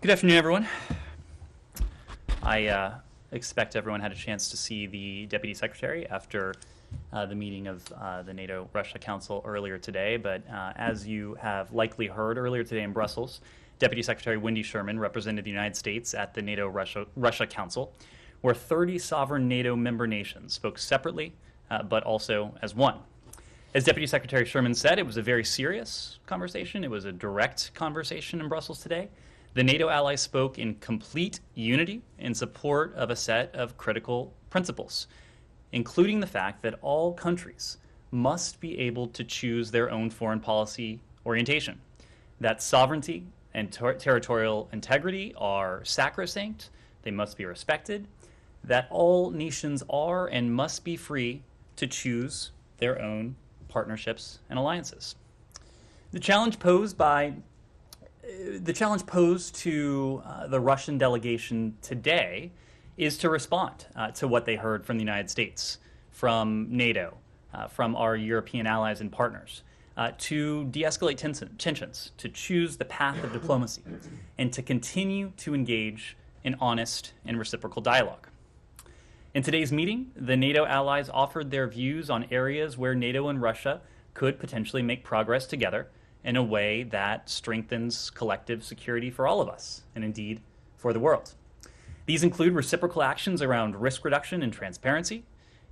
Good afternoon, everyone. I expect everyone had a chance to see the Deputy Secretary after the meeting of the NATO-Russia Council earlier today, but as you have likely heard earlier today in Brussels, Deputy Secretary Wendy Sherman represented the United States at the NATO-Russia Council, where 30 sovereign NATO member nations spoke separately, but also as one. As Deputy Secretary Sherman said, it was a very serious conversation. It was a direct conversation in Brussels today. The NATO allies spoke in complete unity in support of a set of critical principles, including the fact that all countries must be able to choose their own foreign policy orientation, that sovereignty and territorial integrity are sacrosanct, they must be respected, that all nations are and must be free to choose their own partnerships and alliances. The challenge posed to the Russian delegation today is to respond to what they heard from the United States, from NATO, from our European allies and partners, to de-escalate tensions, to choose the path of diplomacy, and to continue to engage in honest and reciprocal dialogue. In today's meeting, the NATO allies offered their views on areas where NATO and Russia could potentially make progress together in a way that strengthens collective security for all of us, and indeed for the world. These include reciprocal actions around risk reduction and transparency,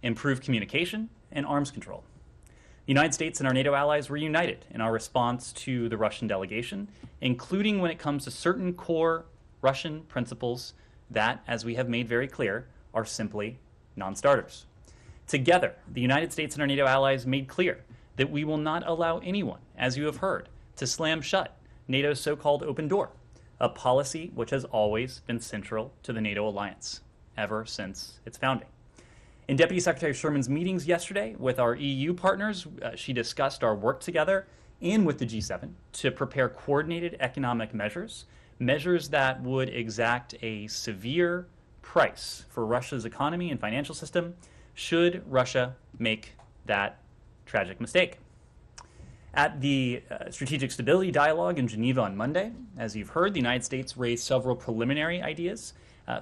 improved communication, and arms control. The United States and our NATO allies were united in our response to the Russian delegation, including when it comes to certain core Russian principles that, as we have made very clear, are simply non-starters. Together, the United States and our NATO allies made clear that we will not allow anyone, as you have heard, to slam shut NATO's so-called open door, a policy which has always been central to the NATO alliance, ever since its founding. In Deputy Secretary Sherman's meetings yesterday with our EU partners, she discussed our work together and with the G7 to prepare coordinated economic measures that would exact a severe price for Russia's economy and financial system should Russia make that tragic mistake. At the Strategic Stability Dialogue in Geneva on Monday, as you've heard, the United States raised several preliminary ideas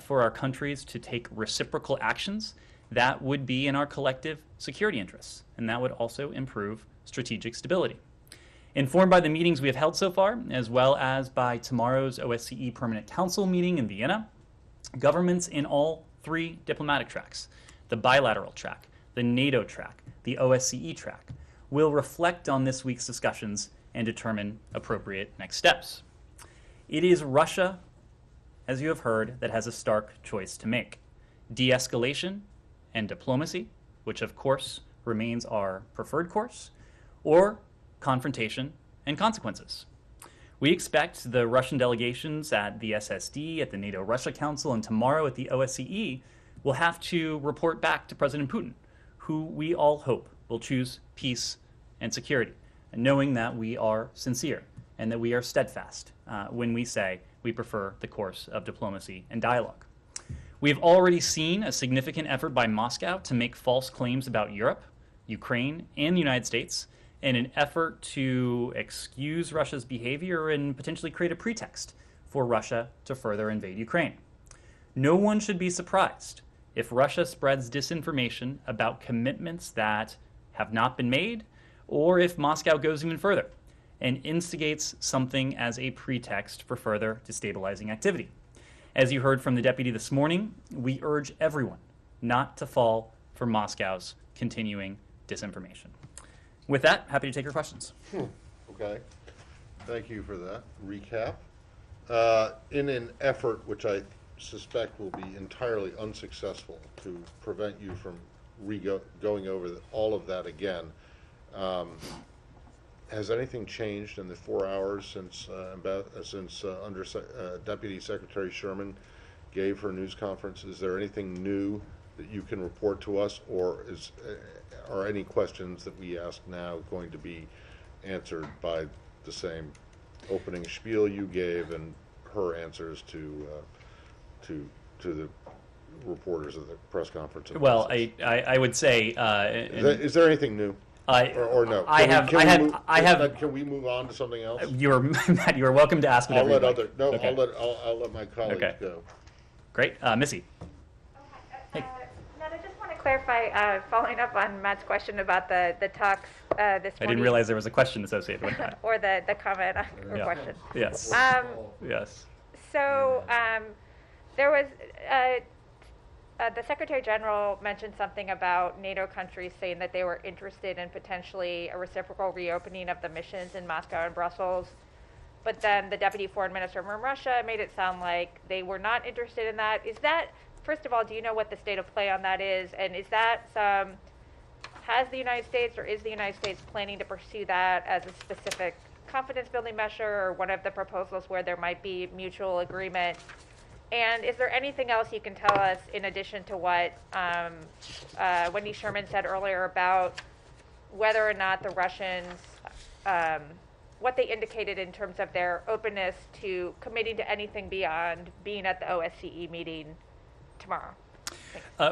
for our countries to take reciprocal actions that would be in our collective security interests, and that would also improve strategic stability. Informed by the meetings we have held so far, as well as by tomorrow's OSCE Permanent Council meeting in Vienna, governments in all three diplomatic tracks, the bilateral track, the NATO track, the OSCE track, will reflect on this week's discussions and determine appropriate next steps. It is Russia, as you have heard, that has a stark choice to make: de-escalation and diplomacy, which of course remains our preferred course, or confrontation and consequences. We expect the Russian delegations at the SSD, at the NATO-Russia Council, and tomorrow at the OSCE will have to report back to President Putin, who we all hope will choose peace and security, knowing that we are sincere and that we are steadfast when we say we prefer the course of diplomacy and dialogue. We have already seen a significant effort by Moscow to make false claims about Europe, Ukraine, and the United States in an effort to excuse Russia's behavior and potentially create a pretext for Russia to further invade Ukraine. No one should be surprised if Russia spreads disinformation about commitments that have not been made, or if Moscow goes even further and instigates something as a pretext for further destabilizing activity. As you heard from the deputy this morning, we urge everyone not to fall for Moscow's continuing disinformation. With that, happy to take your questions. Okay. Thank you for that recap. In an effort which I suspect will be entirely unsuccessful to prevent you from going over all of that again, has anything changed in the 4 hours since Deputy Secretary Sherman gave her news conference? Is there anything new that you can report to us, or are any questions that we ask now going to be answered by the same opening spiel you gave and her answers to the reporters at the press conference? Well, I would say... is there anything new? Or no? I Can we- have, can we move- I have. Can we move on to something else? You're Matt, you're welcome to ask I'll whatever. let you'd like. other, no, Okay. I'll let my colleagues Okay. go. Great, Missy. Matt, I just want to clarify, following up on Matt's question about the talks this morning. I didn't realize there was a question associated with that. Or the comment or Yeah. question. Yes. Yes. So there was, the Secretary General mentioned something about NATO countries saying that they were interested in potentially a reciprocal reopening of the missions in Moscow and Brussels. But then the Deputy Foreign Minister from Russia made it sound like they were not interested in that. Is that, first of all, do you know what the state of play on that is? And is that has the United States or is the United States planning to pursue that as a specific confidence building measure or one of the proposals where there might be mutual agreement? And is there anything else you can tell us in addition to what Wendy Sherman said earlier about whether or not the Russians, what they indicated in terms of their openness to committing to anything beyond being at the OSCE meeting tomorrow?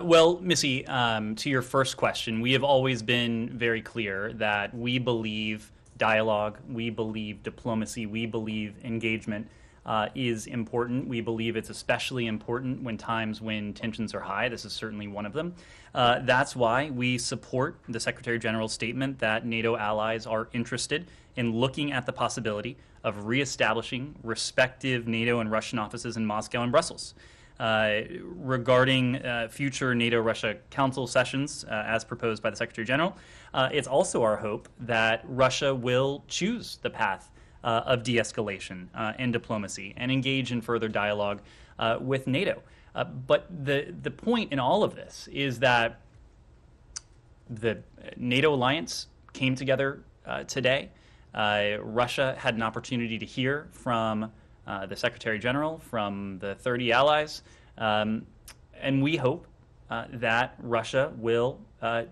Well, Missy, to your first question, we have always been very clear that we believe dialogue, we believe diplomacy, we believe engagement is important. We believe it's especially important when times when tensions are high. This is certainly one of them. That's why we support the Secretary General's statement that NATO allies are interested in looking at the possibility of reestablishing respective NATO and Russian offices in Moscow and Brussels. Regarding future NATO-Russia Council sessions, as proposed by the Secretary General, it's also our hope that Russia will choose the path of de-escalation and diplomacy and engage in further dialogue with NATO. But the point in all of this is that the NATO alliance came together today. Russia had an opportunity to hear from the Secretary General, from the 30 allies, and we hope that Russia will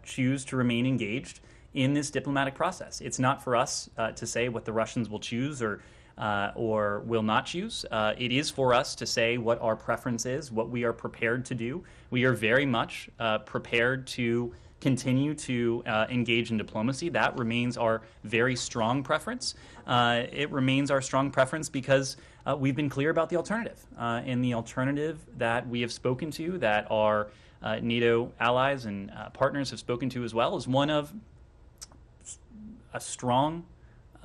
choose to remain engaged in this diplomatic process. It's not for us to say what the Russians will choose or will not choose. It is for us to say what our preference is, what we are prepared to do. We are very much prepared to continue to engage in diplomacy. That remains our very strong preference. It remains our strong preference because we've been clear about the alternative. And the alternative that we have spoken to, that our NATO allies and partners have spoken to as well, is one of a strong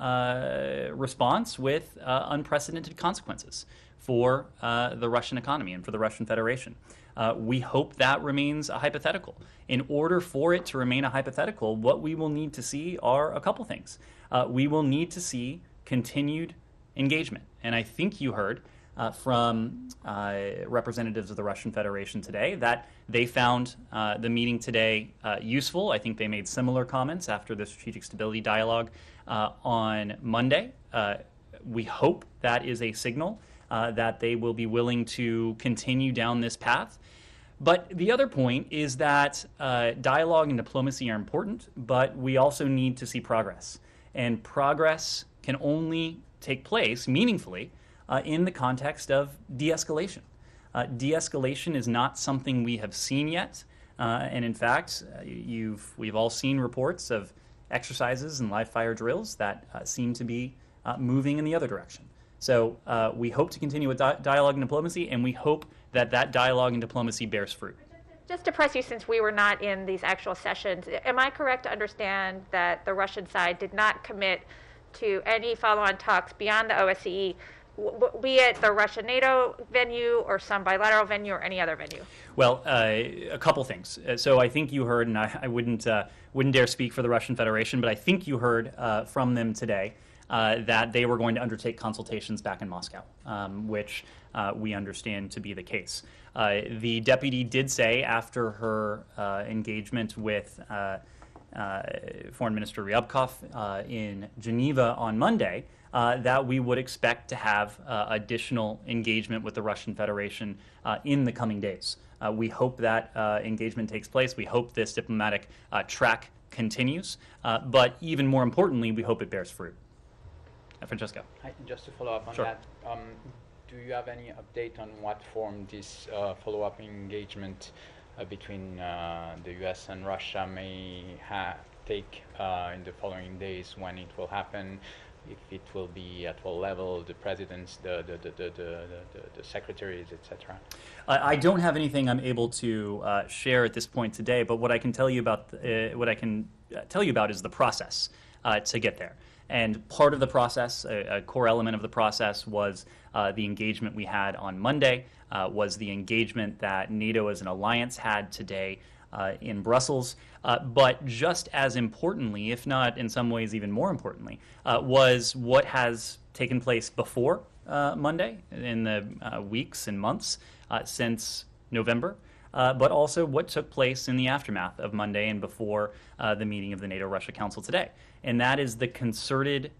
response with unprecedented consequences for the Russian economy and for the Russian Federation. We hope that remains a hypothetical. In order for it to remain a hypothetical, what we will need to see are a couple things. We will need to see continued engagement. And I think you heard from representatives of the Russian Federation today that they found the meeting today useful. I think they made similar comments after the Strategic Stability Dialogue on Monday. We hope that is a signal that they will be willing to continue down this path. But the other point is that dialogue and diplomacy are important, but we also need to see progress. And progress can only take place meaningfully in the context of de-escalation. De-escalation is not something we have seen yet. And in fact, we've all seen reports of exercises and live fire drills that seem to be moving in the other direction. So we hope to continue with dialogue and diplomacy, and we hope that that dialogue and diplomacy bears fruit. Just to press you, since we were not in these actual sessions, am I correct to understand that the Russian side did not commit to any follow-on talks beyond the OSCE, be it the Russia-NATO venue or some bilateral venue or any other venue? Well, a couple things. So I think you heard, and I wouldn't dare speak for the Russian Federation, but I think you heard from them today that they were going to undertake consultations back in Moscow, which we understand to be the case. The deputy did say after her engagement with Foreign Minister Ryabkov in Geneva on Monday that we would expect to have additional engagement with the Russian Federation in the coming days. We hope that engagement takes place. We hope this diplomatic track continues. But even more importantly, we hope it bears fruit. Francesco. Hi, just to follow up on Sure. that, do you have any update on what form this follow-up engagement between the U.S. and Russia may take in the following days, when it will happen, if it will be at what level, the presidents, the secretaries, etc. I don't have anything I'm able to share at this point today, but what I can tell you about is the process to get there. And part of the process, a core element of the process, was the engagement we had on Monday, was the engagement that NATO as an alliance had today in Brussels. But just as importantly, if not in some ways even more importantly, was what has taken place before Monday, in the weeks and months since November, but also what took place in the aftermath of Monday and before the meeting of the NATO-Russia Council today. And that is the concerted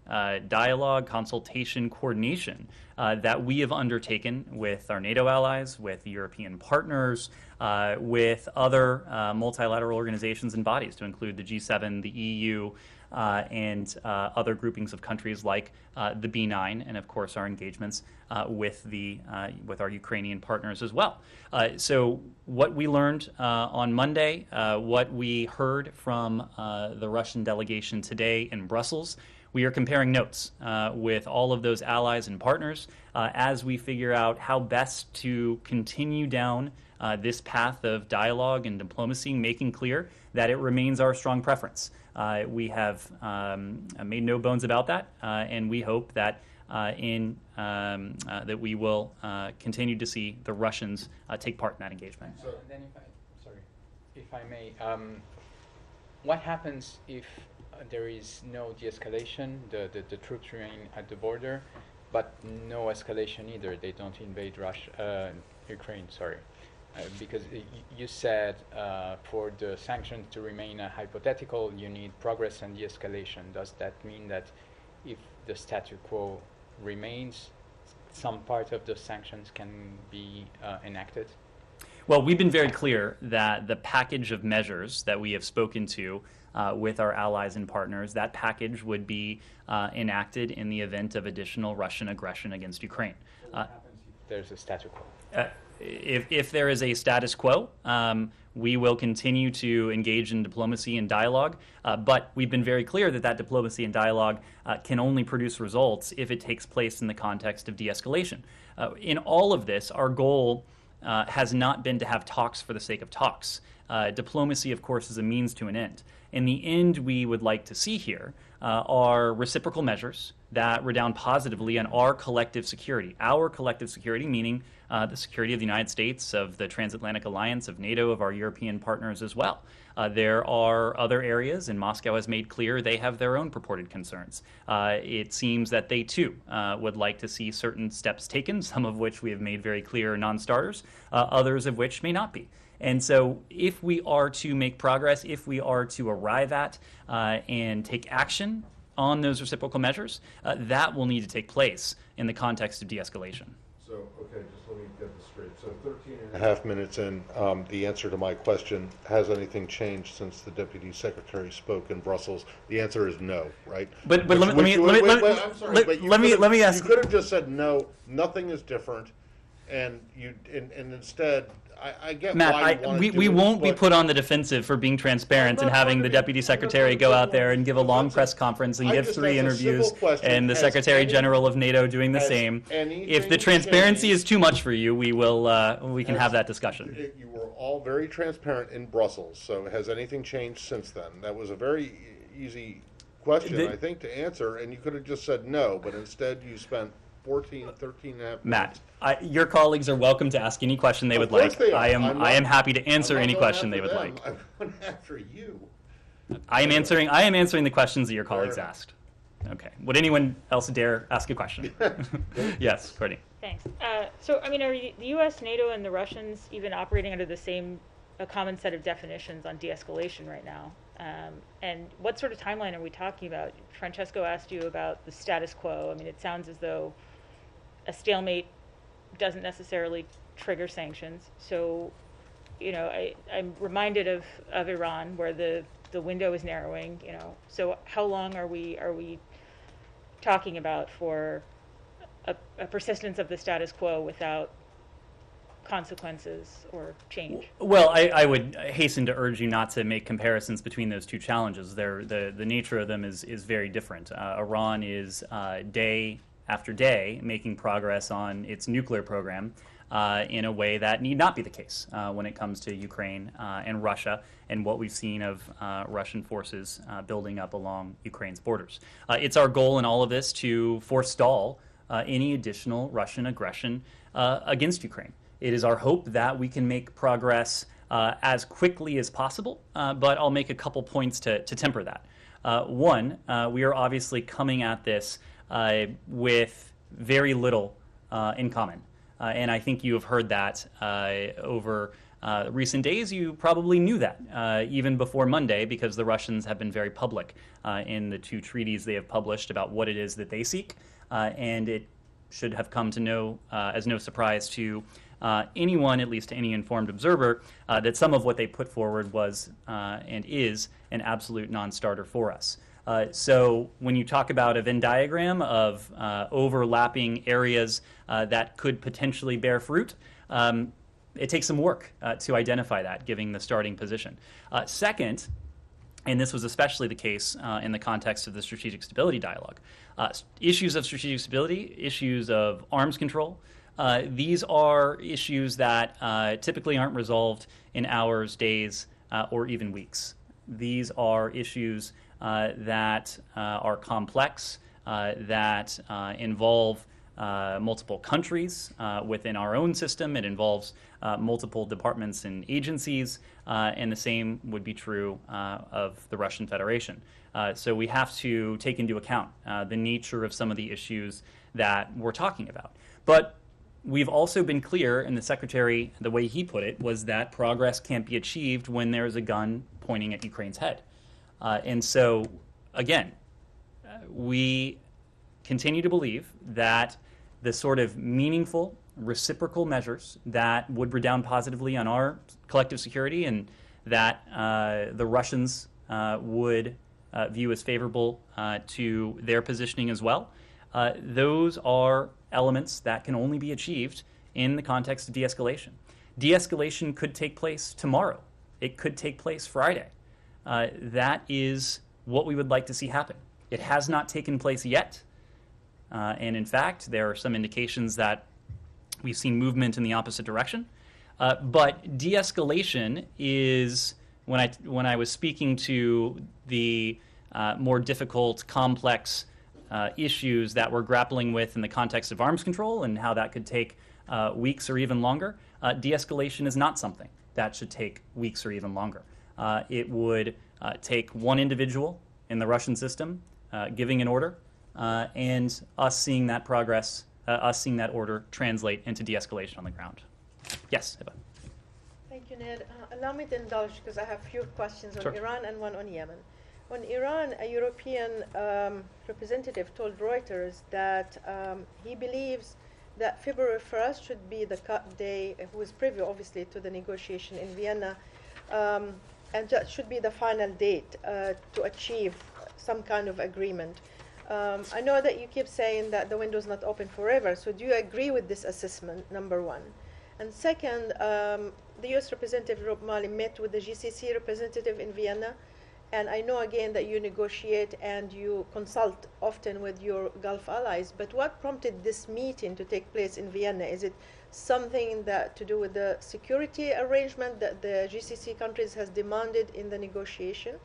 dialogue, consultation, coordination that we have undertaken with our NATO allies, with European partners, with other multilateral organizations and bodies, to include the G7, the EU, and other groupings of countries like the B9, and of course our engagements with our Ukrainian partners as well. So what we learned on Monday, what we heard from the Russian delegation today in Brussels, we are comparing notes with all of those allies and partners as we figure out how best to continue down this path of dialogue and diplomacy, making clear that it remains our strong preference. We have made no bones about that, and we hope that that we will continue to see the Russians take part in that engagement. So then, if I may, what happens if there is no de-escalation? The troops remain at the border, but no escalation either. They don't invade Ukraine. Sorry. Because you said for the sanctions to remain hypothetical, you need progress and de-escalation. Does that mean that if the status quo remains, some part of the sanctions can be enacted? Well, we've been very clear that the package of measures that we have spoken to with our allies and partners, that package would be enacted in the event of additional Russian aggression against Ukraine. What happens if there's a status quo? If there is a status quo, we will continue to engage in diplomacy and dialogue, but we've been very clear that that diplomacy and dialogue can only produce results if it takes place in the context of de-escalation. In all of this, our goal has not been to have talks for the sake of talks. Diplomacy, of course, is a means to an end. And the end we would like to see here are reciprocal measures that redound positively on our collective security. Our collective security, meaning the security of the United States, of the Transatlantic Alliance, of NATO, of our European partners as well. There are other areas, and Moscow has made clear they have their own purported concerns. It seems that they too would like to see certain steps taken, some of which we have made very clear are non-starters, others of which may not be. And so if we are to make progress, if we are to arrive at and take action on those reciprocal measures, that will need to take place in the context of de-escalation. So, okay, just let me get this straight. So 13 and a half minutes in, the answer to my question, has anything changed since the Deputy Secretary spoke in Brussels? The answer is no, right? But let me ask. You could have just said no, nothing is different, and instead, I get Matt, why you want to do we it, won't be but- put on the defensive for being transparent and having the Deputy Secretary go out there and give a long press conference and I give just 3 asked a interviews, simple question. and the Has Secretary any- General of NATO doing the has same. anything If the transparency changed? is too much for you, we can have that discussion. You were all very transparent in Brussels, so has anything changed since then? That was a very easy question, I think, to answer, and you could have just said no, but instead you spent 13 and a half minutes. Matt, your colleagues are welcome to ask any question they would Of course like. they are. I am happy to answer I'm not any going question they after would them. like. I'm going after you. I am answering the questions that your colleagues enough. asked. Okay. Would anyone else dare ask a question? Yes, Courtney. Thanks. So, I mean, are the U.S., NATO, and the Russians even operating under a common set of definitions on de-escalation right now? And what sort of timeline are we talking about? Francesco asked you about the status quo. I mean, it sounds as though a stalemate doesn't necessarily trigger sanctions. So, you know, I'm reminded of Iran, where the window is narrowing. You know, so how long are we talking about for a persistence of the status quo without consequences or change? Well, I would hasten to urge you not to make comparisons between those two challenges. The nature of them is very different. Iran is day after day making progress on its nuclear program in a way that need not be the case when it comes to Ukraine and Russia and what we've seen of Russian forces building up along Ukraine's borders. It's our goal in all of this to forestall any additional Russian aggression against Ukraine. It is our hope that we can make progress as quickly as possible, but I'll make a couple points to temper that. One, we are obviously coming at this with very little in common. And I think you have heard that over recent days. You probably knew that even before Monday, because the Russians have been very public in the 2 treaties they have published about what it is that they seek. And it should have come to as no surprise to anyone, at least to any informed observer, that some of what they put forward was and is an absolute non-starter for us. So when you talk about a Venn diagram of overlapping areas that could potentially bear fruit, it takes some work to identify that, given the starting position. Second, and this was especially the case in the context of the strategic stability dialogue, issues of strategic stability, issues of arms control, these are issues that typically aren't resolved in hours, days, or even weeks. These are issues that are complex, that involve multiple countries within our own system. It involves multiple departments and agencies, and the same would be true of the Russian Federation. So we have to take into account the nature of some of the issues that we're talking about. But we've also been clear, and the Secretary, the way he put it, was that progress can't be achieved when there's a gun pointing at Ukraine's head. And so, again, we continue to believe that the sort of meaningful, reciprocal measures that would redound positively on our collective security and that the Russians would view as favorable to their positioning as well, those are elements that can only be achieved in the context of de-escalation. De-escalation could take place tomorrow. It could take place Friday. That is what we would like to see happen. It has not taken place yet. And in fact, there are some indications that we've seen movement in the opposite direction. But de-escalation is, when I was speaking to the more difficult, complex issues that we're grappling with in the context of arms control and how that could take weeks or even longer, de-escalation is not something that should take weeks or even longer. It would take one individual in the Russian system giving an order and us seeing that progress, us seeing that order translate into de-escalation on the ground. Yes, Eva. Thank you, Ned. Allow me to indulge because I have a few questions on Sure. Iran and one on Yemen. On Iran, a European representative told Reuters that he believes that February 1st should be the cut day, who is privy, obviously, to the negotiation in Vienna, and that should be the final date to achieve some kind of agreement. I know that you keep saying that the window is not open forever, so do you agree with this assessment, number one? And second, the U.S. representative Rob Malley met with the GCC representative in Vienna, and I know again that you negotiate and you consult often with your Gulf allies, but what prompted this meeting to take place in Vienna? Is it something that to do with the security arrangement that the GCC countries has demanded in the negotiation?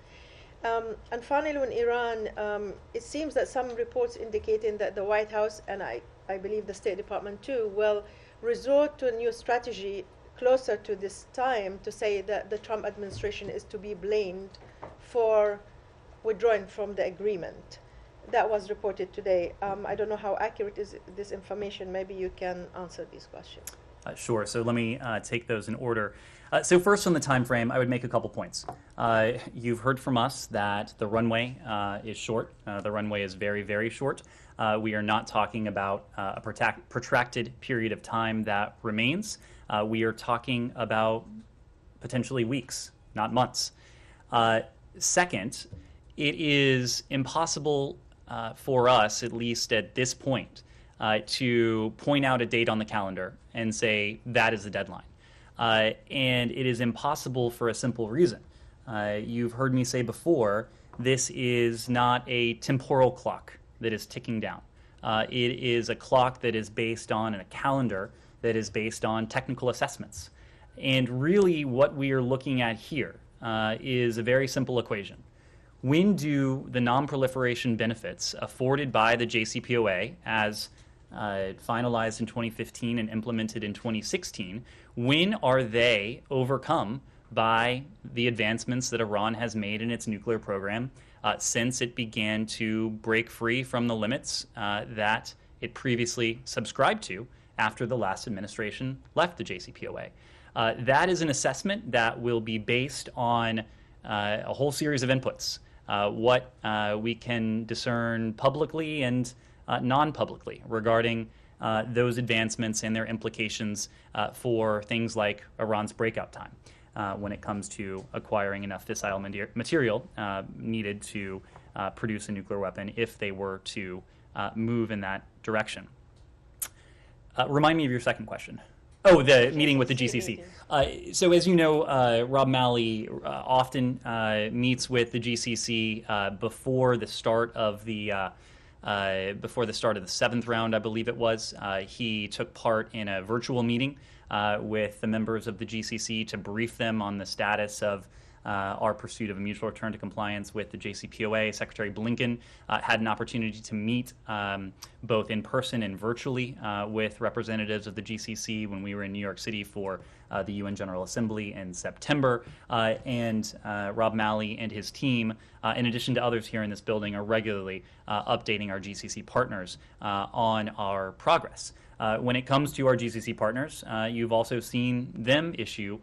And finally, on Iran, it seems that some reports indicating that the White House, and I believe the State Department too, will resort to a new strategy closer to this time to say that the Trump administration is to be blamed for withdrawing from the agreement. That was reported today. I don't know how accurate is this information. Maybe you can answer these questions. Sure. So let me take those in order. So first on the time frame, I would make a couple points. You've heard from us that the runway is short. The runway is very, very short. We are not talking about a protracted period of time that remains. We are talking about potentially weeks, not months. Second, it is impossible for us, at least at this point, to point out a date on the calendar and say that is the deadline. And it is impossible for a simple reason. You've heard me say before, this is not a temporal clock that is ticking down. It is a clock that is based on, and a calendar that is based on technical assessments. And really what we are looking at here is a very simple equation. When do the non-proliferation benefits afforded by the JCPOA as finalized in 2015 and implemented in 2016, when are they overcome by the advancements that Iran has made in its nuclear program since it began to break free from the limits that it previously subscribed to after the last administration left the JCPOA? That is an assessment that will be based on a whole series of inputs. What we can discern publicly and non-publicly regarding those advancements and their implications for things like Iran's breakout time when it comes to acquiring enough fissile material needed to produce a nuclear weapon if they were to move in that direction. Remind me of your second question. Oh, the meeting with the GCC. So as you know, Rob Malley often meets with the GCC before the start of the seventh round, I believe it was. He took part in a virtual meeting with the members of the GCC to brief them on the status of our pursuit of a mutual return to compliance with the JCPOA. Secretary Blinken had an opportunity to meet both in person and virtually with representatives of the GCC when we were in New York City for the UN General Assembly in September. And Rob Malley and his team, in addition to others here in this building, are regularly updating our GCC partners on our progress. When it comes to our GCC partners, you've also seen them issue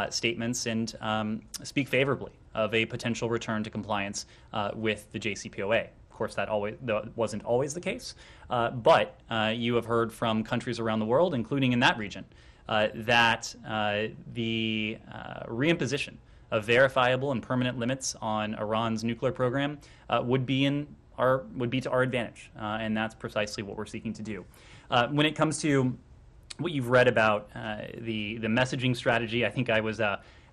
statements and speak favorably of a potential return to compliance with the JCPOA. Of course, that wasn't always the case, but you have heard from countries around the world, including in that region, that the reimposition of verifiable and permanent limits on Iran's nuclear program would be to our advantage, and that's precisely what we're seeking to do. When it comes to what you've read about the messaging strategy, I think I was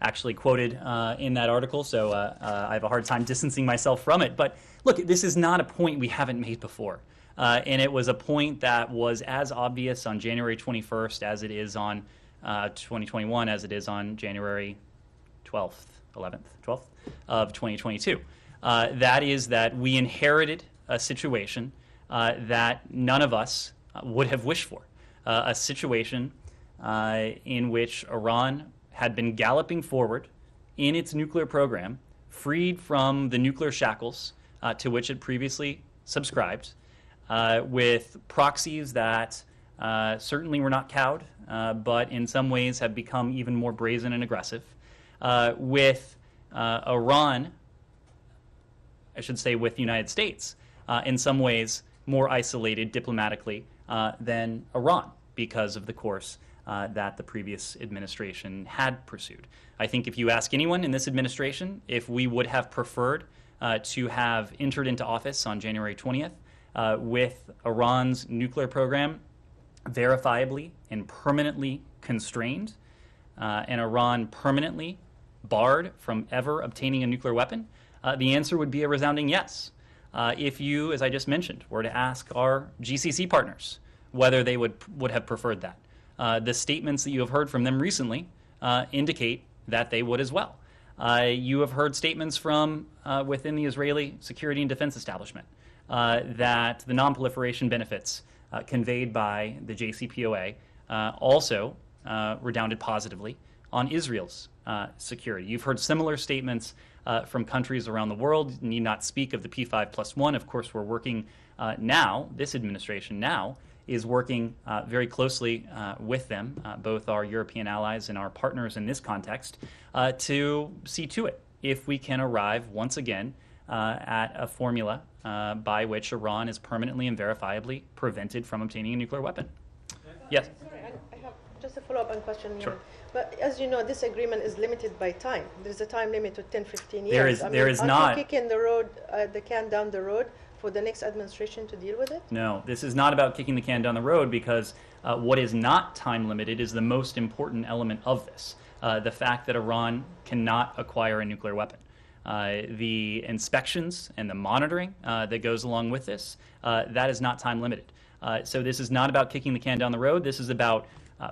actually quoted in that article, so I have a hard time distancing myself from it. But look, this is not a point we haven't made before. And it was a point that was as obvious on January 21st as it is on 2021, as it is on January 12th of 2022. That is that we inherited a situation that none of us would have wished for. A situation in which Iran had been galloping forward in its nuclear program, freed from the nuclear shackles to which it previously subscribed, with proxies that certainly were not cowed, but in some ways have become even more brazen and aggressive, with Iran, I should say with the United States, in some ways more isolated diplomatically than Iran, because of the course that the previous administration had pursued. I think if you ask anyone in this administration if we would have preferred to have entered into office on January 20th with Iran's nuclear program verifiably and permanently constrained, and Iran permanently barred from ever obtaining a nuclear weapon, the answer would be a resounding yes. If you, as I just mentioned, were to ask our GCC partners whether they would have preferred that. The statements that you have heard from them recently indicate that they would as well. You have heard statements from within the Israeli security and defense establishment that the non-proliferation benefits conveyed by the JCPOA also redounded positively on Israel's security. You've heard similar statements from countries around the world. You need not speak of the P5+1. Of course, we're working now, this administration now, is working very closely with them, both our European allies and our partners in this context, to see to it if we can arrive once again at a formula by which Iran is permanently and verifiably prevented from obtaining a nuclear weapon. Yes? Sorry, I have just a follow-up question. Sure. But as you know, this agreement is limited by time. There's a time limit of 10, 15 years. There is not. Kicking the can down the road for the next administration to deal with it? No, this is not about kicking the can down the road, because what is not time limited is the most important element of this. The fact that Iran cannot acquire a nuclear weapon. The inspections and the monitoring that goes along with this, that is not time limited. So this is not about kicking the can down the road. This is about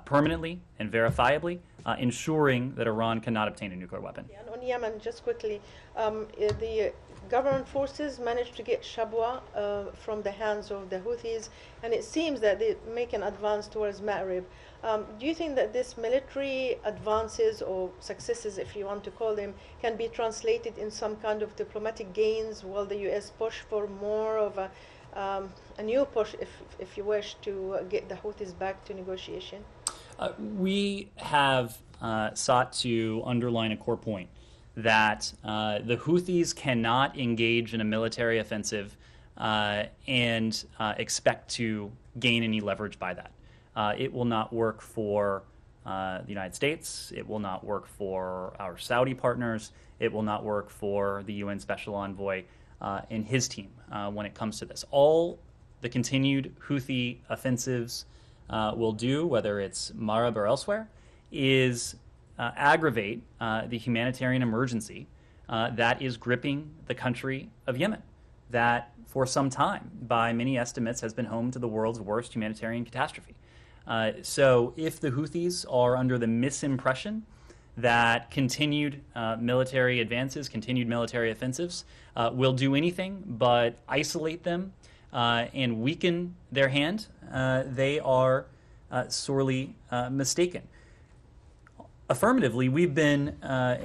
permanently and verifiably ensuring that Iran cannot obtain a nuclear weapon. And on Yemen, just quickly, the government forces managed to get Shabwa from the hands of the Houthis, and it seems that they make an advance towards Ma'rib. Do you think that this military advances or successes, if you want to call them, can be translated in some kind of diplomatic gains while the U.S. push for more of a new push, if you wish, to get the Houthis back to negotiation? We have sought to underline a core point that the Houthis cannot engage in a military offensive and expect to gain any leverage by that. It will not work for the United States. It will not work for our Saudi partners. It will not work for the UN Special Envoy and his team when it comes to this. All the continued Houthi offensives will do, whether it's Marib or elsewhere, is aggravate the humanitarian emergency that is gripping the country of Yemen, that for some time, by many estimates, has been home to the world's worst humanitarian catastrophe. So if the Houthis are under the misimpression that continued military advances, continued military offensives will do anything but isolate them and weaken their hand, they are sorely mistaken. Affirmatively, we've been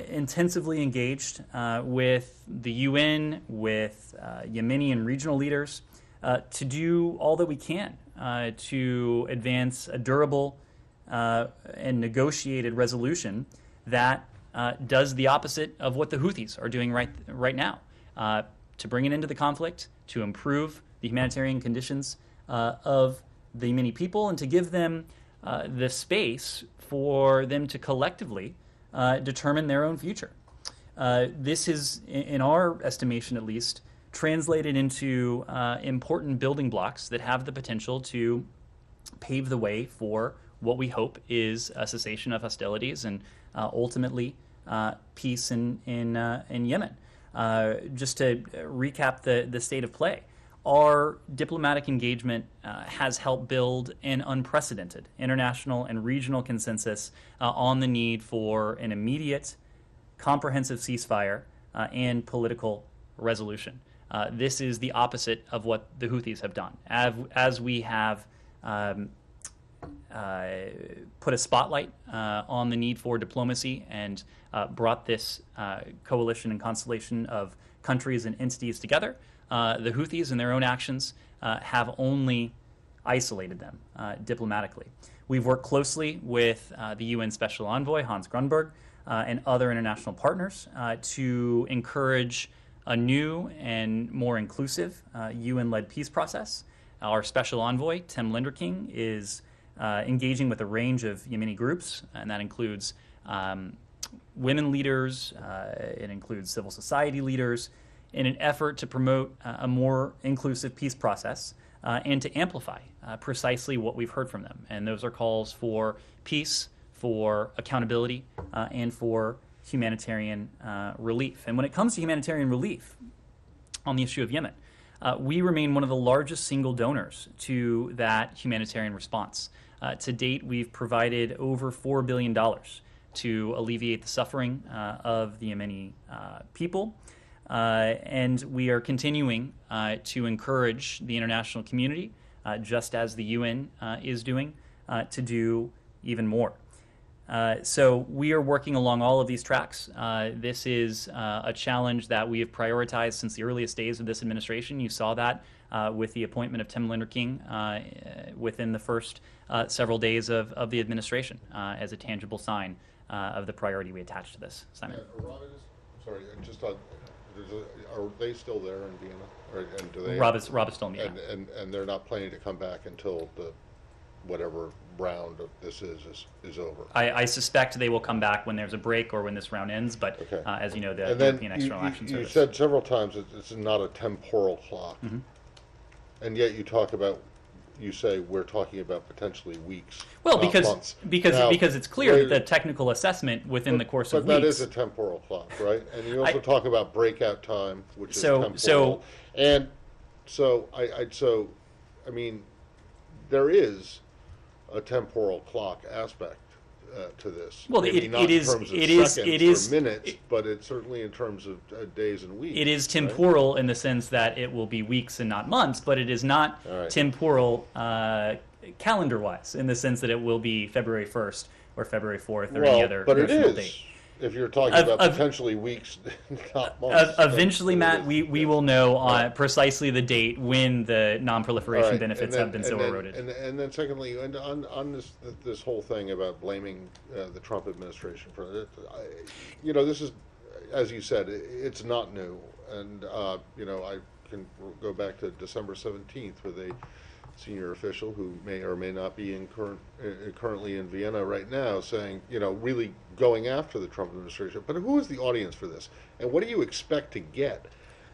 intensively engaged with the UN, with Yemeni and regional leaders to do all that we can to advance a durable and negotiated resolution that does the opposite of what the Houthis are doing right now, to bring an end to the conflict, to improve the humanitarian conditions of the Yemeni people, and to give them the space for them to collectively determine their own future. This is, in our estimation at least, translated into important building blocks that have the potential to pave the way for what we hope is a cessation of hostilities and ultimately peace in Yemen. Just to recap the state of play, our diplomatic engagement has helped build an unprecedented international and regional consensus on the need for an immediate, comprehensive ceasefire and political resolution. This is the opposite of what the Houthis have done. As we have put a spotlight on the need for diplomacy and brought this coalition and constellation of countries and entities together, the Houthis in their own actions have only isolated them diplomatically. We've worked closely with the UN Special Envoy, Hans Grunberg, and other international partners to encourage a new and more inclusive UN-led peace process. Our Special Envoy, Tim Linderking, is engaging with a range of Yemeni groups, and that includes women leaders, it includes civil society leaders, in an effort to promote a more inclusive peace process and to amplify precisely what we've heard from them. And those are calls for peace, for accountability, and for humanitarian relief. And when it comes to humanitarian relief on the issue of Yemen, we remain one of the largest single donors to that humanitarian response. To date, we've provided over $4 billion to alleviate the suffering of the Yemeni people. And we are continuing to encourage the international community, just as the UN is doing, to do even more. So we are working along all of these tracks. This is a challenge that we have prioritized since the earliest days of this administration. You saw that with the appointment of Tim Linderking within the first several days of the administration as a tangible sign of the priority we attach to this. Simon. Sorry, just on, are they still there in Vienna? And do they? Rob is still in Vienna. And they're not planning to come back until the whatever round of this is over. I suspect they will come back when there's a break or when this round ends, but Okay. as you know, the And then European External Action you Service. said several times that it's not a temporal clock, and yet you say we're talking about potentially weeks, Well, not months. because Now, it's clear wait- that the technical assessment within the course of But that weeks. is a temporal clock, right? And you also talk about breakout time, which is So- temporal. And so I mean, there is a temporal clock aspect to this. Well, Maybe it not is- in terms of it is- seconds it is- or minutes, but it's certainly in terms of days and weeks. It is right? temporal in the sense that it will be weeks and not months, but it is not All right. temporal calendar-wise in the sense that it will be February 1st or February 4th or any other but it notional is. date. If you're talking Of- about of- potentially weeks, not months. Eventually, then Matt, it is. we Yeah. will know Right. precisely the date when the All non-proliferation right, benefits have been so eroded. And then secondly, and on this whole thing about blaming the Trump administration for it, this is, as you said, it's not new. And, I can go back to December 17th with a senior official who may or may not be currently in Vienna right now saying, really going after the Trump administration. But who is the audience for this? And what do you expect to get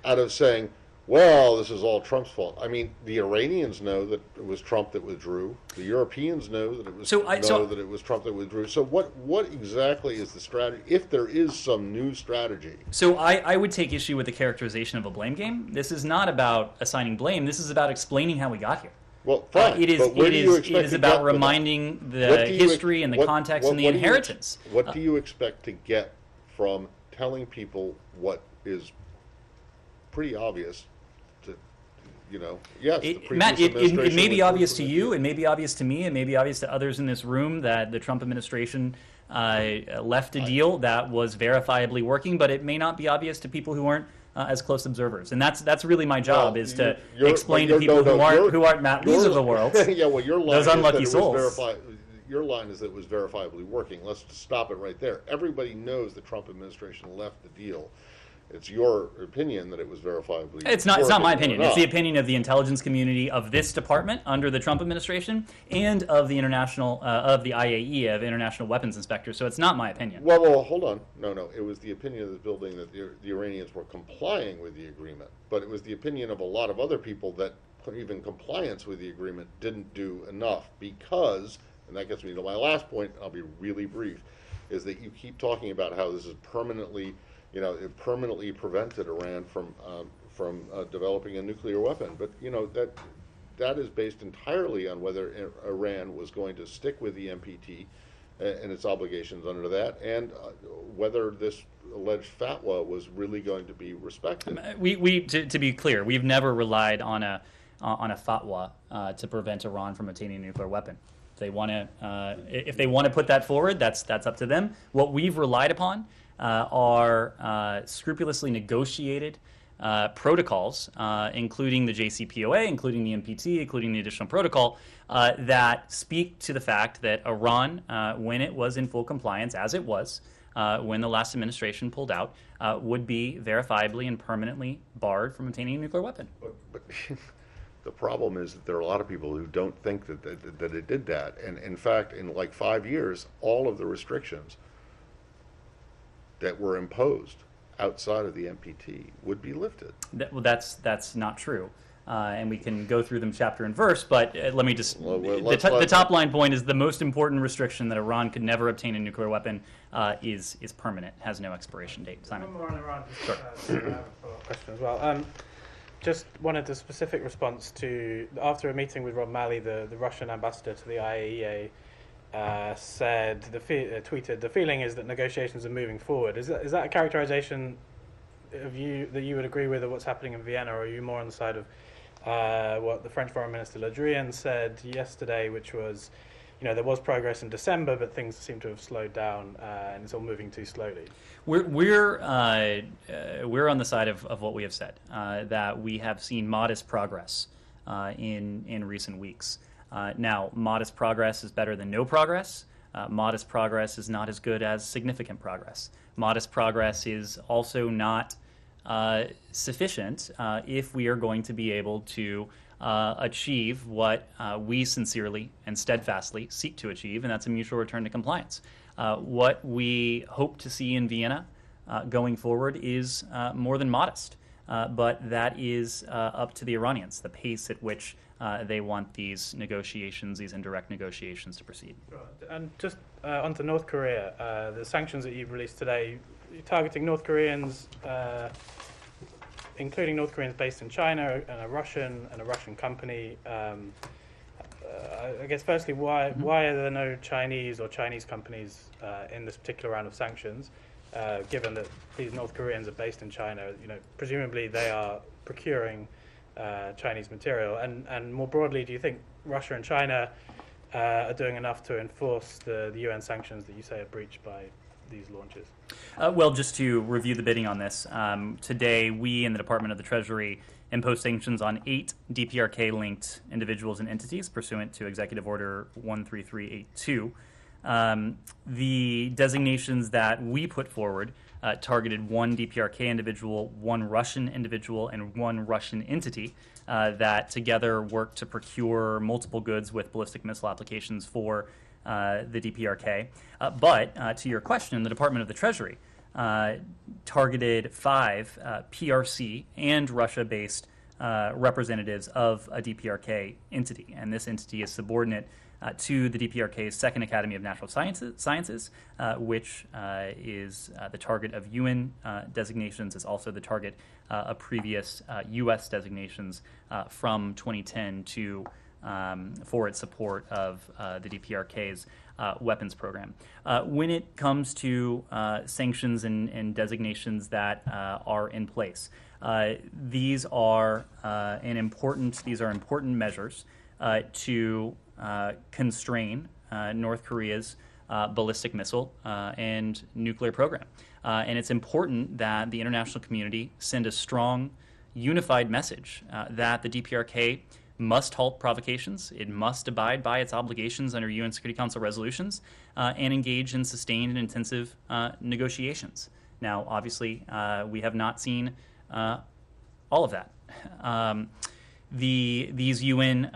out of saying, well, this is all Trump's fault? I mean, the Iranians know that it was Trump that withdrew. The Europeans know that it was that it was Trump that withdrew. So what exactly is the strategy, if there is some new strategy? So I would take issue with the characterization of a blame game. This is not about assigning blame. This is about explaining how we got here. Well, fine. It is. but where It do you is. expect It is to about get with that? reminding What the do you history and the context and the what do you inheritance. What do you expect to get from telling people what is pretty obvious? Yes, the previous Matt, it may administration be was obvious to supposed you, it may be obvious to me, it may be obvious to others in this room that the Trump administration left a deal that was verifiably working, but it may not be obvious to people who aren't as close observers. And that's really my job, Well, is to you're- explain but to people you're- who aren't Matt Lees of the world. Yeah, well, your line Those is unlucky that it souls. was your line is that it was verifiably working. Let's just stop it right there. Everybody knows the Trump administration left the deal. It's your opinion that it was verifiably It's not my working or opinion. It's the not. opinion of the intelligence community of this department under the Trump administration and of the of the IAE, of International Weapons Inspectors. So it's not my opinion. Well, hold on. No. It was the opinion of the building that the Iranians were complying with the agreement. But it was the opinion of a lot of other people that even compliance with the agreement didn't do enough because, and that gets me to my last point, I'll be really brief, is that you keep talking about how this is permanently, it permanently prevented Iran from developing a nuclear weapon. But, that is based entirely on whether Iran was going to stick with the NPT and its obligations under that, and whether this alleged fatwa was really going to be respected. To be clear, we've never relied on a fatwa to prevent Iran from obtaining a nuclear weapon. If they want to put that forward, that's up to them. What we've relied upon are scrupulously negotiated protocols, including the JCPOA, including the NPT, including the additional protocol, that speak to the fact that Iran, when it was in full compliance, as it was when the last administration pulled out, would be verifiably and permanently barred from obtaining a nuclear weapon. But the problem is that there are a lot of people who don't think that it did that. And in fact, in like 5 years, all of the restrictions that were imposed outside of the NPT would be lifted. That's not true. And we can go through them chapter and verse, but let me just... the top line point is the most important restriction that Iran could never obtain a nuclear weapon is permanent, has no expiration date. Simon. One more on Iran. Sure. I have a follow-up question as well. Just wanted a specific response to, after a meeting with Rob Malley, the Russian ambassador to the IAEA, tweeted, the feeling is that negotiations are moving forward. Is that a characterization of that you would agree with of what's happening in Vienna, or are you more on the side of what the French Foreign Minister Le Drian said yesterday, which was, there was progress in December, but things seem to have slowed down and it's all moving too slowly? We're on the side of what we have said, that we have seen modest progress in recent weeks. Now, modest progress is better than no progress. Modest progress is not as good as significant progress. Modest progress is also not sufficient if we are going to be able to achieve what we sincerely and steadfastly seek to achieve, and that's a mutual return to compliance. What we hope to see in Vienna going forward is more than modest, but that is up to the Iranians, the pace at which they want these negotiations, these indirect negotiations, to proceed. And just onto North Korea, the sanctions that you've released today, you're targeting North Koreans, including North Koreans based in China and a Russian company. I guess firstly, why are there no Chinese or Chinese companies in this particular round of sanctions? Given that these North Koreans are based in China, presumably they are procuring Chinese material. And more broadly, do you think Russia and China are doing enough to enforce the UN sanctions that you say are breached by these launches? Well, just to review the bidding on this, today we in the Department of the Treasury imposed sanctions on 8 DPRK-linked individuals and entities pursuant to Executive Order 13382. The designations that we put forward targeted 1 DPRK individual, 1 Russian individual, and 1 Russian entity that together worked to procure multiple goods with ballistic missile applications for the DPRK. But to your question, the Department of the Treasury targeted 5 PRC and Russia-based representatives of a DPRK entity, and this entity is subordinate to the DPRK's Second Academy of Natural Sciences, which is the target of UN designations, is also the target of previous U.S. designations from 2010 to for its support of the DPRK's weapons program. When it comes to sanctions and designations that are in place, these are important measures to constrain North Korea's ballistic missile and nuclear program. And it's important that the international community send a strong, unified message that the DPRK must halt provocations, it must abide by its obligations under UN Security Council resolutions, and engage in sustained and intensive negotiations. Now, obviously, we have not seen all of that. These UN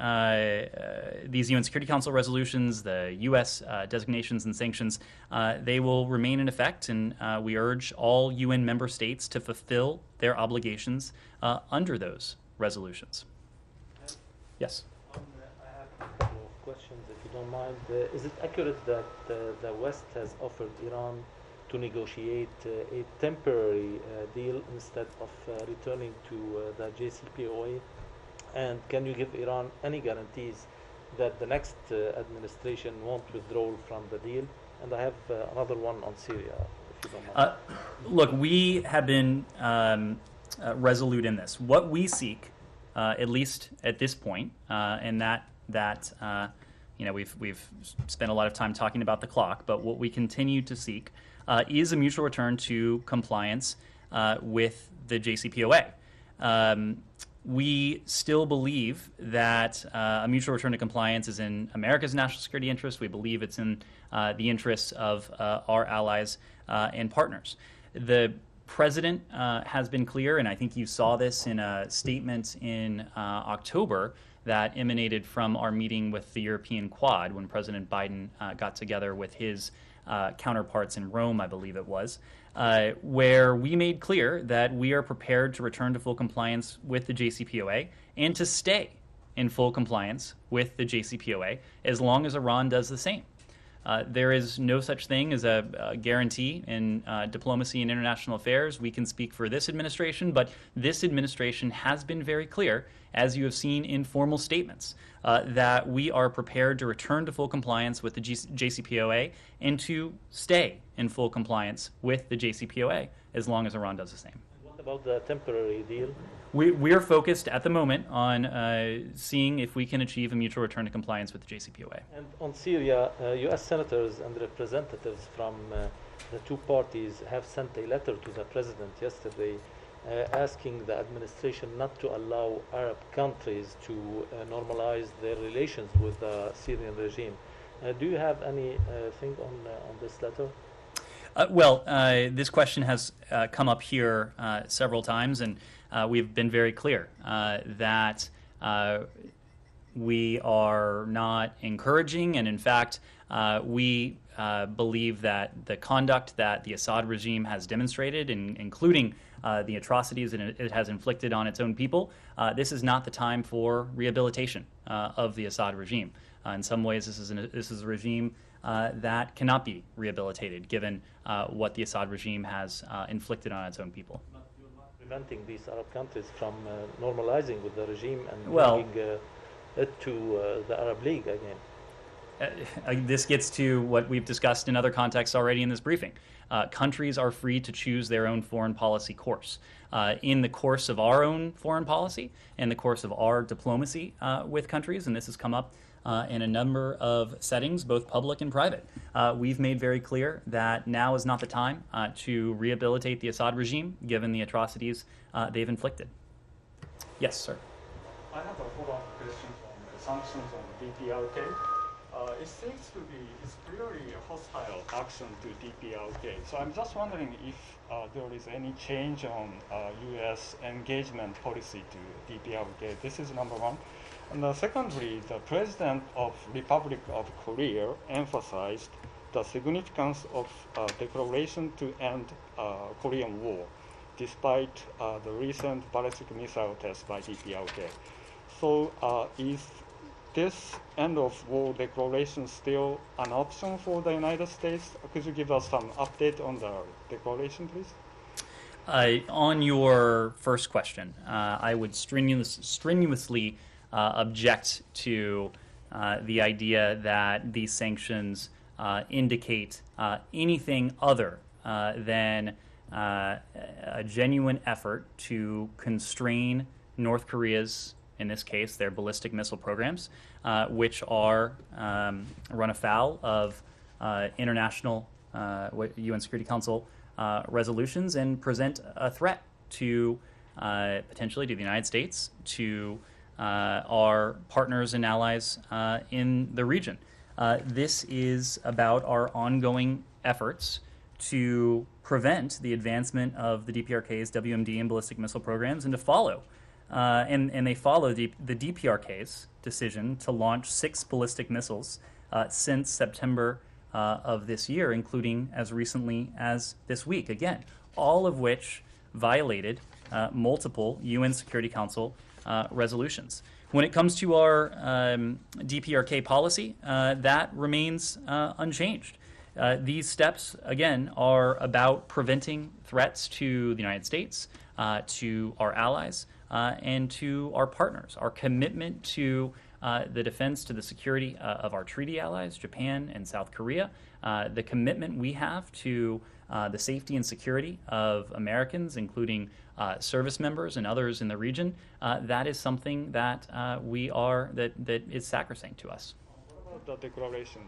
Security Council resolutions, the U.S. Designations and sanctions, they will remain in effect, and we urge all UN member states to fulfill their obligations under those resolutions. Yes. I have a couple of questions, if you don't mind. Is it accurate that the West has offered Iran to negotiate a temporary deal instead of returning to the JCPOA? And can you give Iran any guarantees that the next administration won't withdraw from the deal? And I have another one on Syria, if you don't mind. Look, we have been resolute in this. What we seek, at least at this point, and we've spent a lot of time talking about the clock, but what we continue to seek is a mutual return to compliance with the JCPOA. We still believe that a mutual return to compliance is in America's national security interest. We believe it's in the interests of our allies and partners. The President has been clear, and I think you saw this in a statement in October that emanated from our meeting with the European Quad when President Biden got together with his counterparts in Rome, I believe it was, where we made clear that we are prepared to return to full compliance with the JCPOA and to stay in full compliance with the JCPOA as long as Iran does the same. There is no such thing as a guarantee in diplomacy and international affairs. We can speak for this administration, but this administration has been very clear, as you have seen in formal statements, that we are prepared to return to full compliance with the JCPOA and to stay in full compliance with the JCPOA as long as Iran does the same. What about the temporary deal? We are focused at the moment on seeing if we can achieve a mutual return to compliance with the JCPOA. And on Syria, U.S. senators and representatives from the two parties have sent a letter to the president yesterday asking the administration not to allow Arab countries to normalize their relations with the Syrian regime. Do you have anything on this letter? This question has come up here several times, and we've been very clear that we are not encouraging, and in fact, we believe that the conduct that the Assad regime has demonstrated, including the atrocities that it has inflicted on its own people, this is not the time for rehabilitation of the Assad regime. In some ways, this is a regime that cannot be rehabilitated, given what the Assad regime has inflicted on its own people. But you're not preventing these Arab countries from normalizing with the regime and Well, bringing it to the Arab League again. This gets to what we've discussed in other contexts already in this briefing. Countries are free to choose their own foreign policy course. In the course of our own foreign policy, in the course of our diplomacy with countries, and this has come up in a number of settings, both public and private, we've made very clear that now is not the time to rehabilitate the Assad regime, given the atrocities they've inflicted. Yes, sir. I have a follow-up question on the sanctions on DPRK. It seems to be, it's clearly a hostile action to DPRK. So I'm just wondering if there is any change on U.S. engagement policy to DPRK. This is number one. And secondly, the President of Republic of Korea emphasized the significance of declaration to end Korean War, despite the recent ballistic missile test by DPRK. So is this end of war declaration still an option for the United States? Could you give us some update on the declaration, please? On your first question, I would strenuously object to the idea that these sanctions indicate anything other than a genuine effort to constrain North Korea's, in this case, their ballistic missile programs, which are run afoul of international UN Security Council resolutions and present a threat to potentially to the United States, to our partners and allies in the region. This is about our ongoing efforts to prevent the advancement of the DPRK's WMD and ballistic missile programs and to follow. And they follow the DPRK's decision to launch 6 ballistic missiles since September of this year, including as recently as this week. Again, all of which violated multiple UN Security Council resolutions. When it comes to our DPRK policy, that remains unchanged. These steps, again, are about preventing threats to the United States, to our allies, and to our partners. Our commitment to the defense, to the security of our treaty allies, Japan and South Korea, the commitment we have to the safety and security of Americans, including service members and others in the region, that is something that that is sacrosanct to us. What about the declaration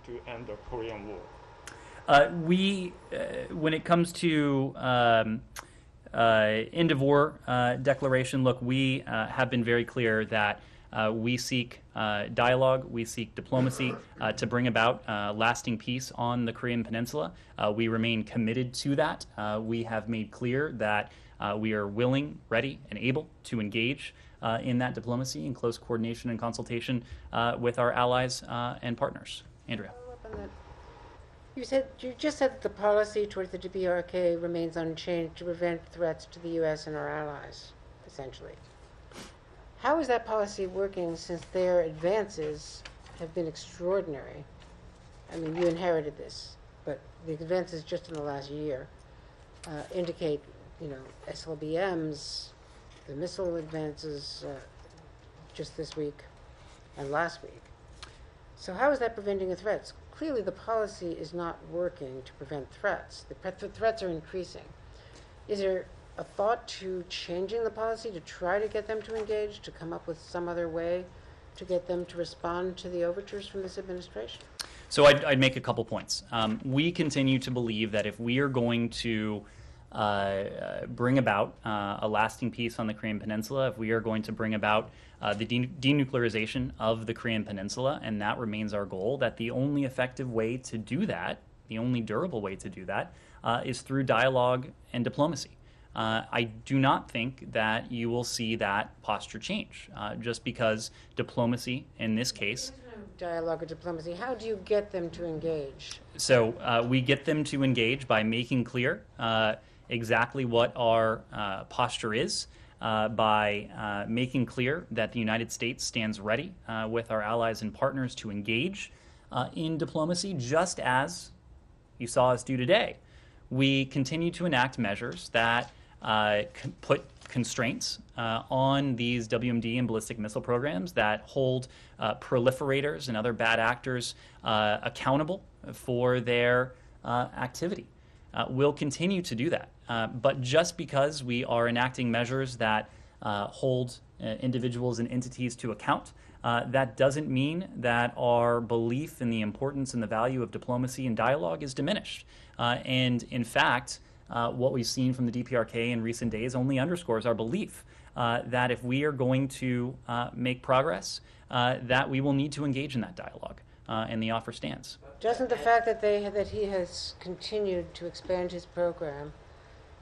to end the Korean War? When it comes to end of war declaration, look, we have been very clear that we seek dialogue, we seek diplomacy to bring about lasting peace on the Korean Peninsula. We remain committed to that. We have made clear that we are willing, ready, and able to engage in that diplomacy in close coordination and consultation with our allies and partners. Andrea. You just said that the policy towards the DPRK remains unchanged to prevent threats to the U.S. and our allies, essentially. How is that policy working since their advances have been extraordinary? I mean, you inherited this, but the advances just in the last year indicate, SLBMs, the missile advances just this week and last week. So how is that preventing the threats? Clearly the policy is not working to prevent threats. The threats are increasing. Is there a thought to changing the policy to try to get them to engage, to come up with some other way to get them to respond to the overtures from this administration? So I'd make a couple points. We continue to believe that if we are going to bring about a lasting peace on the Korean Peninsula, if we are going to bring about the denuclearization of the Korean Peninsula, and that remains our goal, that the only effective way to do that, the only durable way to do that, is through dialogue and diplomacy. I do not think that you will see that posture change, just because diplomacy in this case. Dialogue or diplomacy, how do you get them to engage? So we get them to engage by making clear exactly what our posture is, by making clear that the United States stands ready with our allies and partners to engage in diplomacy, just as you saw us do today. We continue to enact measures that put constraints on these WMD and ballistic missile programs, that hold proliferators and other bad actors accountable for their activity. We'll continue to do that. But just because we are enacting measures that hold individuals and entities to account, that doesn't mean that our belief in the importance and the value of diplomacy and dialogue is diminished. And in fact, what we've seen from the DPRK in recent days only underscores our belief that if we are going to make progress, that we will need to engage in that dialogue, and the offer stands. Doesn't the fact that he has continued to expand his program,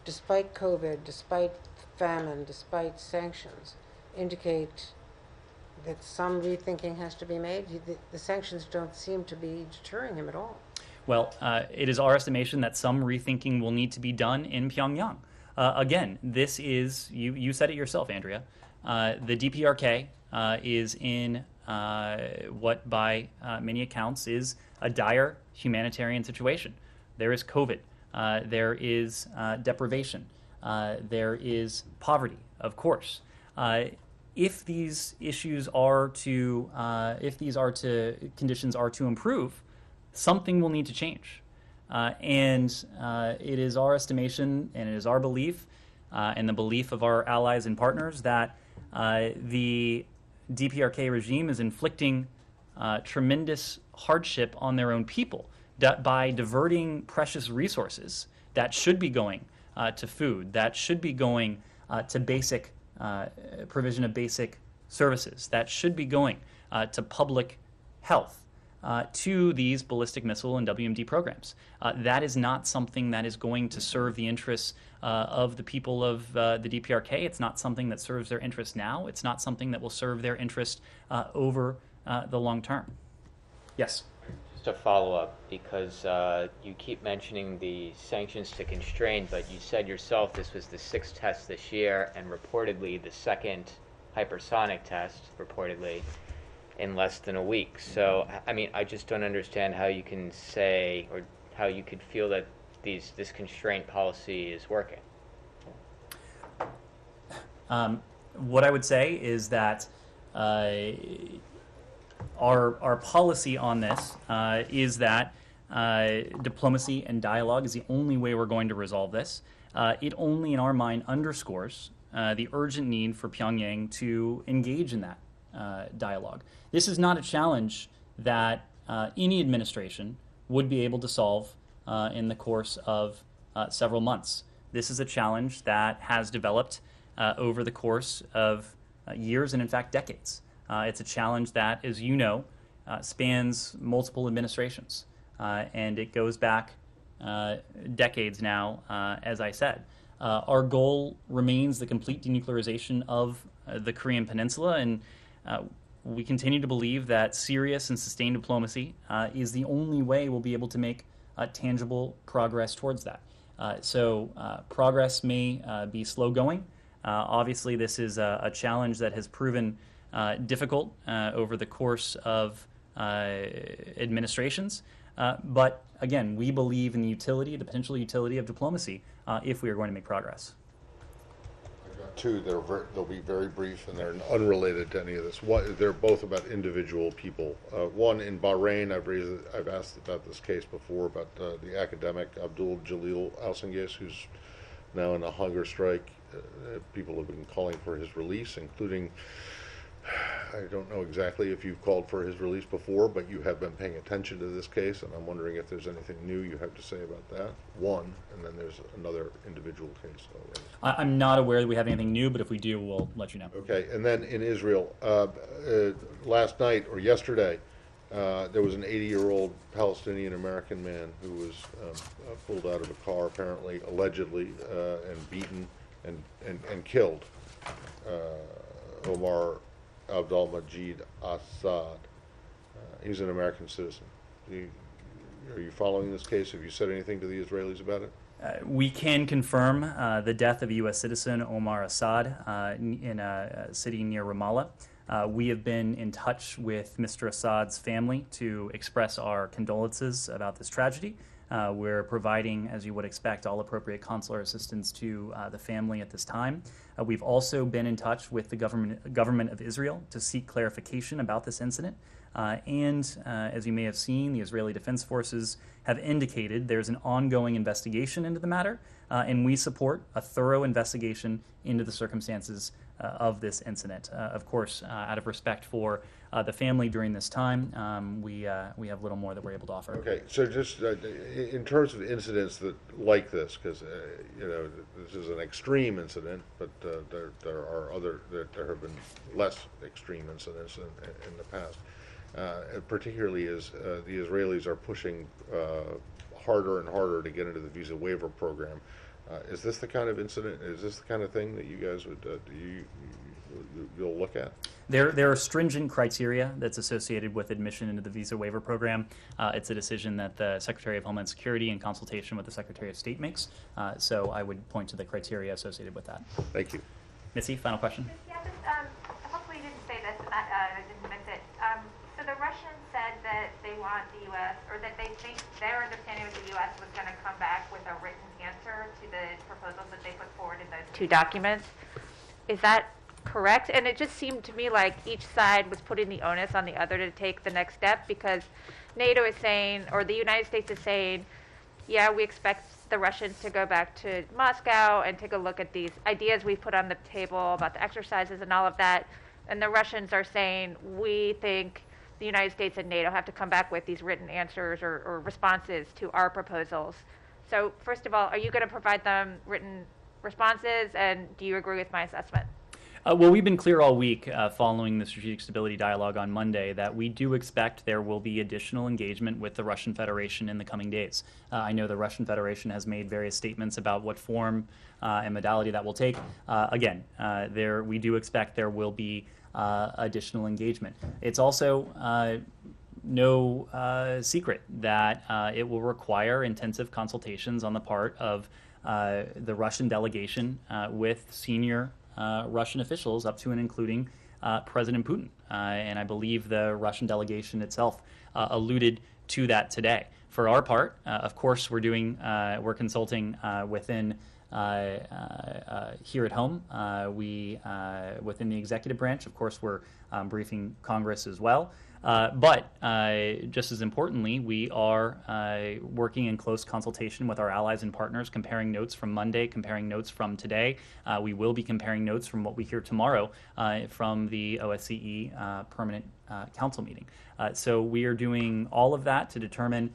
despite COVID, despite famine, despite sanctions, indicate that some rethinking has to be made? The sanctions don't seem to be deterring him at all. Well, it is our estimation that some rethinking will need to be done in Pyongyang. Again, this is, you said it yourself, Andrea, the DPRK is in what by many accounts is a dire humanitarian situation. There is COVID, there is deprivation, there is poverty, of course. If these issues are to, conditions are to improve, something will need to change. And it is our estimation and it is our belief and the belief of our allies and partners that the DPRK regime is inflicting tremendous hardship on their own people by diverting precious resources that should be going to food, that should be going to basic provision of basic services, that should be going to public health, to these ballistic missile and WMD programs. That is not something that is going to serve the interests of the people of the DPRK. It's not something that serves their interests now. It's not something that will serve their interest over the long term. Yes? Just a follow-up, because you keep mentioning the sanctions to constrain, but you said yourself this was the 6th test this year and reportedly the 2nd hypersonic test, reportedly, in less than a week. So, I mean, I just don't understand how you can say, or how you could feel that this constraint policy is working. What I would say is that our policy on this is that diplomacy and dialogue is the only way we're going to resolve this. It only, in our mind, underscores the urgent need for Pyongyang to engage in that dialogue. This is not a challenge that any administration would be able to solve in the course of several months. This is a challenge that has developed over the course of years and, in fact, decades. It's a challenge that, as you know, spans multiple administrations, and it goes back decades now, as I said. Our goal remains the complete denuclearization of the Korean Peninsula, and we continue to believe that serious and sustained diplomacy is the only way we'll be able to make tangible progress towards that. So progress may be slow going. Obviously, this is a challenge that has proven difficult over the course of administrations. But again, we believe in the utility, the potential utility of diplomacy if we are going to make progress. Two, they'll be very brief and they're unrelated to any of this. They're both about individual people. One, in Bahrain, I've asked about this case before, about the academic Abdul Jalil Al-Sengis, who's now in a hunger strike. People have been calling for his release, including, I don't know exactly if you've called for his release before, but you have been paying attention to this case, and I'm wondering if there's anything new you have to say about that. One, and then there's another individual case already. I'm not aware that we have anything new, but if we do, we'll let you know. Okay, and then in Israel, last night or yesterday, there was an 80-year-old Palestinian-American man who was pulled out of a car, apparently, allegedly, and beaten and killed Omar Abdul-Majid Assad. He's an American citizen. Are you following this case? Have you said anything to the Israelis about it? We can confirm the death of a U.S. citizen, Omar Assad, in a city near Ramallah. We have been in touch with Mr. Assad's family to express our condolences about this tragedy. We're providing, as you would expect, all appropriate consular assistance to the family at this time. We've also been in touch with the government of Israel to seek clarification about this incident. As you may have seen, the Israeli Defense Forces have indicated there's an ongoing investigation into the matter, and we support a thorough investigation into the circumstances of this incident. Of course, out of respect for the family during this time, we have little more that we're able to offer. Okay, so just in terms of incidents that like this, because this is an extreme incident, but there have been less extreme incidents in the past. Particularly as the Israelis are pushing harder and harder to get into the visa waiver program. Is this the kind of incident? Is this the kind of thing that you guys would you'll look at? There are stringent criteria that's associated with admission into the visa waiver program. It's a decision that the Secretary of Homeland Security, in consultation with the Secretary of State, makes. So I would point to the criteria associated with that. Thank you. Missy, final question. Yeah, hopefully you didn't say this, and I didn't miss it. So the Russians said that they want the U.S., or that they think their understanding of the U.S. was going to come back with a written answer to the proposals that they put forward in those two documents. Is that correct? And it just seemed to me like each side was putting the onus on the other to take the next step, because NATO is saying, or the United States is saying, yeah, we expect the Russians to go back to Moscow and take a look at these ideas we put on the table about the exercises and all of that. And the Russians are saying, we think the United States and NATO have to come back with these written answers or responses to our proposals. So first of all, are you going to provide them written responses, and do you agree with my assessment? Well, we've been clear all week following the Strategic Stability Dialogue on Monday that we do expect there will be additional engagement with the Russian Federation in the coming days. I know the Russian Federation has made various statements about what form and modality that will take. Again, we do expect there will be additional engagement. It's also no secret that it will require intensive consultations on the part of the Russian delegation with senior Russian officials, up to and including President Putin. And I believe the Russian delegation itself alluded to that today. For our part, of course, we're consulting within here at home. Within the executive branch, of course, we're briefing Congress as well. But just as importantly, we are working in close consultation with our allies and partners, comparing notes from Monday, comparing notes from today. We will be comparing notes from what we hear tomorrow from the OSCE Permanent Council meeting. So we are doing all of that to determine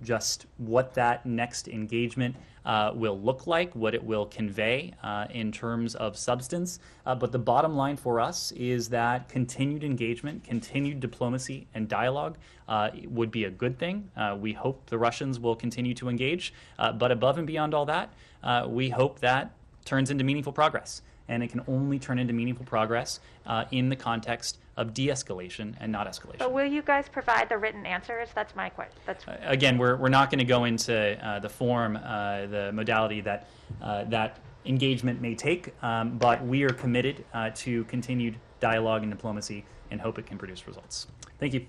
just what that next engagement will look like, what it will convey in terms of substance. But the bottom line for us is that continued engagement, continued diplomacy and dialogue would be a good thing. We hope the Russians will continue to engage. But above and beyond all that, we hope that turns into meaningful progress. And it can only turn into meaningful progress in the context of de-escalation and not escalation. But will you guys provide the written answers? That's my question. Again, we're not going to go into the form, the modality that that engagement may take, but we are committed to continued dialogue and diplomacy and hope it can produce results. Thank you.